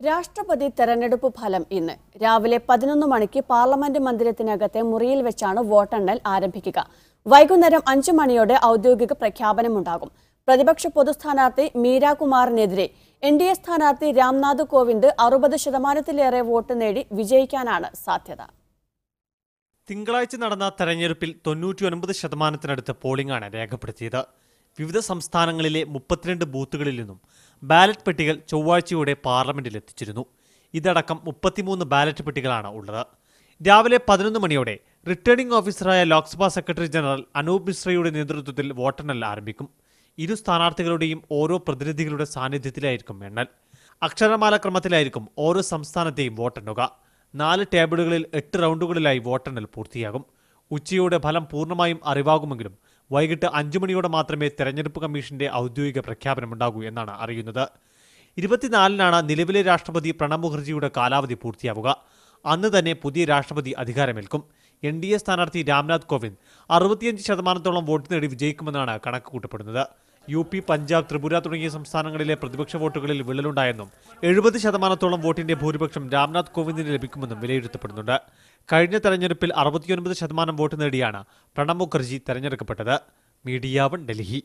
രാഷ്ട്രപതി തെരഞ്ഞെടുപ്പ് ഫലം ഇന്ന് രാവിലെ 11 മണിക്ക് പാർലമെന്റ് മന്ദിരത്തിനകത്തെ മുറിയിൽ വെച്ചാണ് വോട്ടെണ്ണൽ ആരംഭിക്കുക. വൈകുന്നേരം 5 മണിയോടെ ഔദ്യോഗിക പ്രഖ്യാപനമുണ്ടാകും. പ്രതിപക്ഷ പൊതുസ്ഥാനാർത്ഥി മീരാ കുമാറിനെതിരെ NDA സ്ഥാനാർത്ഥി രാംനാഥ് കോവിന്ദ് 60% വോട്ട് നേടി വിജയിക്കാനാണ് സാധ്യത. തിങ്കളാഴ്ച നടന്ന തെരഞ്ഞെടുപ്പിൽ 99% പോളിംഗാണ് രേഖപ്പെടുത്തിയത്. വിവിധ സംസ്ഥാനങ്ങളിലെ 32 ബൂത്തുകളിൽ നിന്നും ബാലറ്റ് പെട്ടികൾ ചൊവ്വാഴ്ചയോടെ പാർലമെന്റിൽ എത്തിച്ചിരുന്നു. ഇതടക്കം 33 ബാലറ്റ് പെട്ടികളാണ് ഉള്ളത്. രാവിലെ 11 മണിയോടെ റിട്ടേണിംഗ് ഓഫീസറായ ലോക്സഭാ സെക്രട്ടറി ജനറൽ അനൂപ് മിശ്രയുടെ നേതൃത്വത്തിൽ വോട്ടെണ്ണൽ ആരംഭിക്കും. ഇരു സ്ഥാനാർത്ഥികളുടെയും ഓരോ പ്രതിനിധികളുടെ സാന്നിധ്യത്തിലായിരിക്കും എണ്ണൽ. അക്ഷരമാല ക്രമത്തിലായിരിക്കും ഓരോ സംസ്ഥാനത്തെയും വോട്ടെണ്ണുക. 4 ടേബിളുകളിൽ 8 റൗണ്ടുകളിലായി വോട്ടെണ്ണൽ പൂർത്തിയാകും. ഉച്ചയോടെ ഫലം പൂർണ്ണമായും അറിവാകുമെങ്കിലും വൈകിട്ട് 5 മണിയോടെ മാത്രമേ തെരഞ്ഞെടുപ്പ് കമ്മീഷന്റെ ഔദ്യോഗിക പ്രഖ്യാപനമുണ്ടാകൂ എന്നാണ് അറിയുന്നത്. 24-നാണ് നിലവിലെ രാഷ്ട്രപതി പ്രണബ് മുഖർജിയുടെ കാലാവധി പൂർത്തിയാവുക. അന്ന് തന്നെ പുതിയ രാഷ്ട്രപതി അധികാരമേൽക്കും. NDA സ്ഥാനാർത്ഥി രാംനാഥ് കോവിന്ദ് 65% വോട്ട് നേടി വിജയിക്കുമെന്നാണ് കണക്ക് കൂട്ടപ്പെടുന്നത്. UP, പഞ്ചാബ്, ത്രിപുര തുടങ്ങിയ സംസ്ഥാനങ്ങളിലെ പ്രതിപക്ഷ വോട്ടുകളിൽ വിള്ളലുണ്ടായെന്നും 70% വോട്ടിന്റെ ഭൂരിപക്ഷം രാംനാഥ് കോവിന്ദിന് ലഭിക്കുമെന്നും വിലയിരുത്തപ്പെടുന്നുണ്ട്. കഴിഞ്ഞ തെരഞ്ഞെടുപ്പിൽ 69% വോട്ട് നേടിയാണ് പ്രണബ് മുഖർജി തെരഞ്ഞെടുക്കപ്പെട്ടത്. മീഡിയ 1 ഡൽഹി.